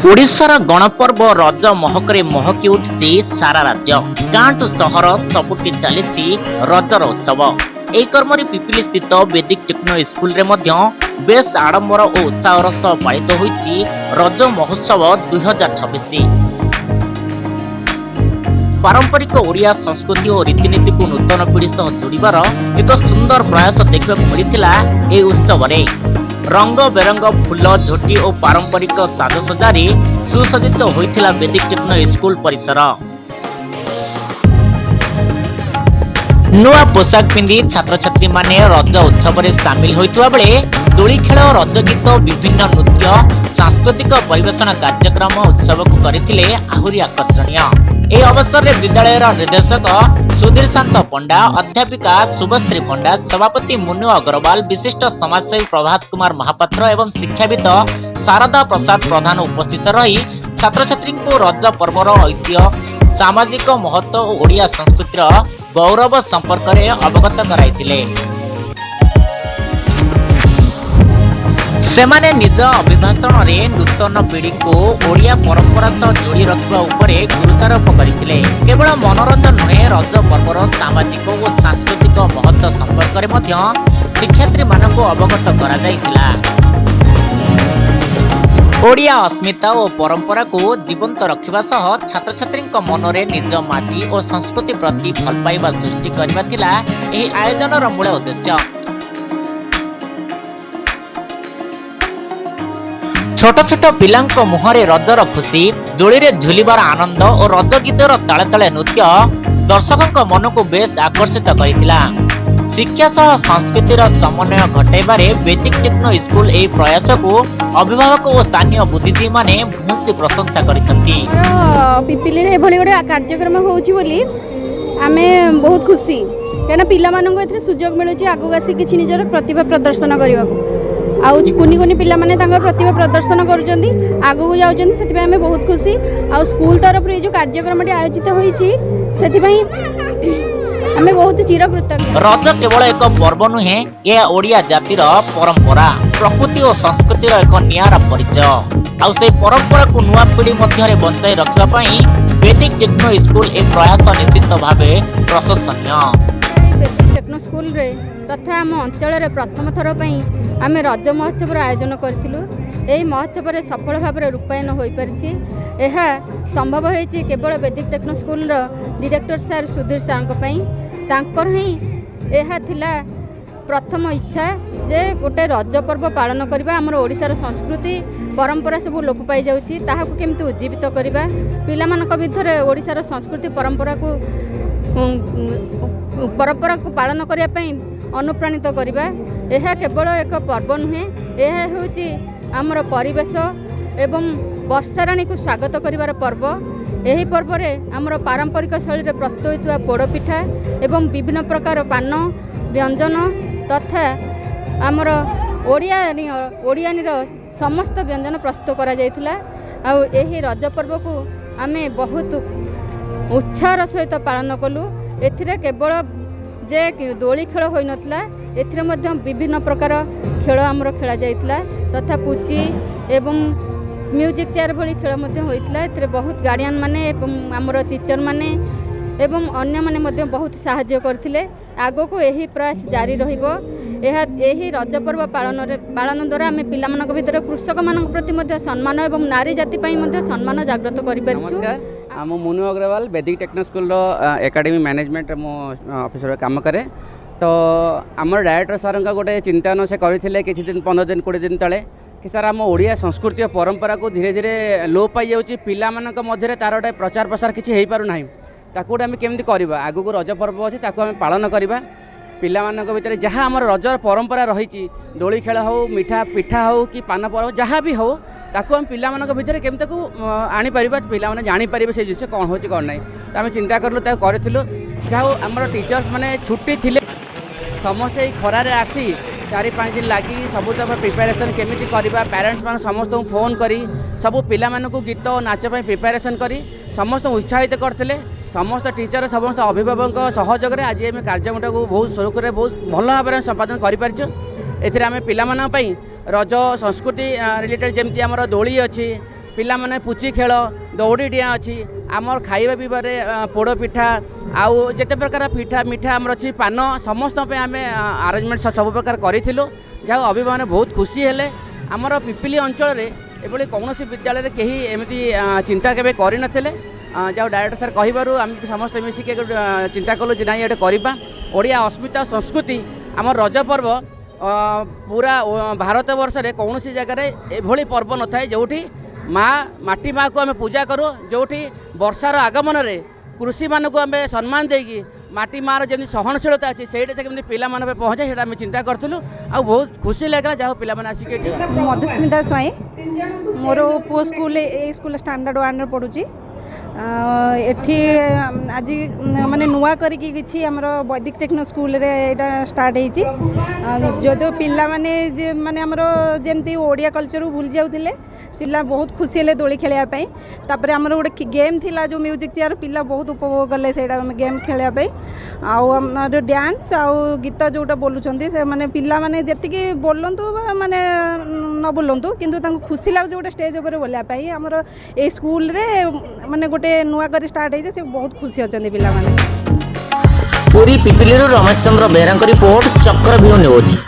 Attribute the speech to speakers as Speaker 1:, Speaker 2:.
Speaker 1: ओडिशार गणपर्व रज महकरे महकी उठिछि सारा राज्य। गाँ टू सहर सबुठी चलिछि रजर उत्सव। एही कर्मरी पिपिली स्थित वैदिक टेक्नो स्कूल रे मध्य बेस आडंबर और उत्साहर सह पालित होइछि रज महोत्सव 2026। पारंपरिक ओडिया संस्कृति और रीतिनीति को नूतन पीढ़ी सह जोड़िबार एक सुंदर प्रयास देखा मिलता ए उत्सव रे। रंग बेरंग फूल झोटी और पारंपरिक साजसजारे सुसज्जित होइथिला वैदिक टेक्नो स्कूल परिसर। नुआ पोशाक पिंधि छात्र छात्री माने रज उत्सव रे शामिल होइतबा बेले दोली खेल रज गीत विभिन्न नृत्य सांस्कृतिक परिवेशन कार्यक्रम उत्सव को करथिले आहुरी आकर्षणीय। ए अवसर रे विद्यालय निर्देशक सुधीर शांत पंडा, अध्यापिका शुभश्री पंडा, सभापति मुन्नु अग्रवाल, विशिष्ट समाजसेवी प्रभात कुमार महापात्र एवं शिक्षाविद शारदा प्रसाद प्रधान उपस्थित रही छात्र छात्री को रज पर्वर ऐतिह्य, सामाजिक महत्व और ओडिया संस्कृतिर गौरव संपर्क में अवगत कराइथिले। सेमाने निज अभिभाषण रे नूतन पीढ़ी को ओडिया परंपरा सह जोड़ी रखिबा उपरे गुरुत्वारोप करथिले। केवल मनोरंजन नुहे रज पर्वर सामाजिक और सांस्कृतिक महत्व संपर्क में मध्य शिक्षार्थी मानक अवगत करा जायतिला। ओडिया अस्मिता और परंपरा को जीवंत रखिबा सह छात्र छात्री मन में निज माटी और संस्कृति प्रति भल पाइबा सृष्टि करबा थिला एही आयोजन मूल उद्देश्य। छोट छोट पिलांक मुहरे रजर खुशी, दोली रे झुलिबार आनंद और रज गीतर ताले ताले नृत्य दर्शकों मन को बेस आकर्षित करिथिला। शिक्षा सह संस्कृतिर समन्वय घटाइबारे वैदिक टेक्नो स्कूल एही प्रयास को अभिभावक और स्थानीय बुद्धिजीवी माने भूसी प्रशंसा करिसंती।
Speaker 2: पिपिली रे एभली गोटे कार्यक्रम होउची बोली आमे बहुत खुशी, केना पिला माननको एथरे सुयोग मिलुची आगु आसी किछि निजर प्रतिभा प्रदर्शन करिबाकू। आउ कुनी कुनी पिला माने तांकर प्रतिभा प्रदर्शन करूचंदी, आगु को जाउचंदी, सेति पय हमें बहुत खुशी। आउ स्कूल तरफ रे जो कार्यक्रम आयोजित होईची सेति पय हमें बहुत चिरकृतज्ञ।
Speaker 1: रज केवल एक पर्व नुहे, यह ओडिया जातिर परंपरा, प्रकृति और संस्कृतिर एक नियारा परिचय। आउ से परंपरा को नुआ पीढ़ी मध्य रे बंचाई रखिबा पई वैदिक टेक्नो स्कूल ए प्रयास निश्चित भावे प्रशंसनीय।
Speaker 2: वैदिक टेक्नो स्कूल रे तथा आम अंचल रे प्रथम थर पई आमे रज महोत्सव आयोजन करथिलु। एही महोत्सव रे सफल भाव रूपायन होई परिछि। एहा संभव होईछि केवल वैदिक टेक्नो स्कूल रो डायरेक्टर सर सुधीर सारଙ୍କ पई। तांकर ही एहा थिला प्रथम इच्छा जे गोटे रज पर्व पालन करबा, हमर ओडिसार संस्कृति परंपरा सब लोप पाई जाउछि, ताहाकु केमति उज्जीवित करबा, पिला मानक भितर ओडिसार संस्कृति परंपरा को पालन करिया पई अनुप्राणित करबा। यह केवल एक पर्व नुहे, यह होची आमर परिवेश एवं वर्षाराणी को स्वागत करिवार पर्व। यही पर्व रे आमर पारंपरिक शैली रे प्रस्तुत होइतुवा पोड़पिठा एवं विभिन्न प्रकार पान व्यंजन तथा आमर ओडियानी समस्त व्यंजन प्रस्तुत करा जायतिला। आउ एही रज पर्व को आमे बहुत उत्साहर सहित पालन कलु। एथिरे केवल जे दोली खेल होई नथला, एथिरे मध्य विभिन्न प्रकार खेल आमर खेला जायतिला तथा पुची एवं म्यूजिक चेयर भली खेल मध्य होइतिला। एथिरे बहुत गार्डियन माने एवं आमर टीचर माने एवं अन्य माने मध्य बहुत सहायता करथिले। आगो को एही प्रयास जारी रहिबो। एही रज पर्व पालन द्वारा आमे पिला मानक भितर कृषक मानक प्रति मध्य सम्मान एवं नारी जाति पई मध्य सम्मान जागृत करि परिछु।
Speaker 3: नमस्कार, आम मुनु अग्रवाल वैदिक टेक्नो स्कूल एकाडेमी मैनेजमेंट मो ऑफिसर काम करे। तो आमर डायरेक्टर सर का गोटे चिंतन से करते किसी दिन 15 दिन 20 दिन तले कि सर आम ओडिया संस्कृति और परंपरा को धीरे धीरे लोप पाई जाउछि, पिला मानक मध्य तार गोटे प्रचार प्रसार किसी हो पारु नाही, ताकू आम केमती करबा, आगु को रज पर्व अछि ताकू आम पालन करबा। पिला मानक भितर जहाँ आमर रजर परंपरा रही, दोली खेल हो, मिठा पिठा हो कि पान पर्व जहाँ भी हो, ताकू आम पिला मानक भितर केमती आनी परिबा, पिला माने जानि परिबे से जिनिस कोन होछि कोन नाही। तो आम चिंता करलु, ताकू करथिलु। जहाँ आमर टीचर्स माने छुट्टी थिले समस्ते खरारे आसी 4-5 दिन लगी सबू प्रिपेरेसन केमिटी करवा, पेरेंट्स मान समस्त फोन करी सबू पिला मानकु गीत नाच प्रिपेरेसन करी समस्त उत्साहित करते। समस्त टीचर समस्त अभिभावक सहयोग में आज आम कार्यक्रम को बहुत सुरुखुरे बहुत भल भाव में संपादन कर। एथिरे आमे पिला मानन पई रज संस्कृति रिलेटेड जेमती आमर दोली अछि, पिला माने पुची खेल दौड़ी डिया अच्छी आमर खाଇବା ପିଇବାରେ पोड़ पिठा आउ जिते प्रकार पिठा मिठा आमर अच्छी पान समस्त आम आरेंजमेंट सब प्रकार करूँ जहाँ अभी मैंने बहुत खुशी हेले आमर पिपिली अंचल एभली कौन विद्यालय कहीं एमती चिंता केवे करन जहाँ डायरेक्टर सर कहबारू आम समस्त मिसिक चिंता कलु जे ना ये करवा ओडिया अस्मिता संस्कृति आम रज पर्व पूरा भारत वर्ष रे कौन सी जगह एभली पर्व न थाए जो माँ माटी माँ को आम पूजा करूँ जो वर्षार आगमन रे कृषि मान को आम सम्मान देकी माटी मार जमी सहनशीलता अच्छी से केमी पिला पहुँचे से आम चिंता करूँ आ बहुत खुशी लगे जहाँ पिला आसिक
Speaker 4: मधुस्मिता स्वाई मोर पुओ स्कूल स्कूल स्टैंडर्ड 1 पढ़ुची एठी आज माने नुआ करिकी किछि हमर वैदिक टेक्नो स्कूल रे एटा स्टार्ट हेछि जदो पिल्ला माने जे माने हमर जेमती ओडिया कल्चर भूल जाउथिले सिला बहुत खुशी हेले दोली खेलिया पई तापर हमर गोटे गेम थिला जो म्यूजिक चेयर पिल्ला बहुत उपभोग कले सेटा गेम खेलिया पई आउ हमर डांस आउ गीत जोटा बोलुचंती से माने पिल्ला माने जेतिकी बोलंतु माने न बोलंतु किंतु तांको खुशी लागु जोटा स्टेज ऊपर बोलिया पई हमर ए स्कूल रे माने गोटे नुआ कर स्टार्ट है से बहुत खुशी अच्छा पिला माने।
Speaker 1: पूरी पिपिली रमेश चंद्र बेहरा रिपोर्ट चक्रव्यूह न्यूज।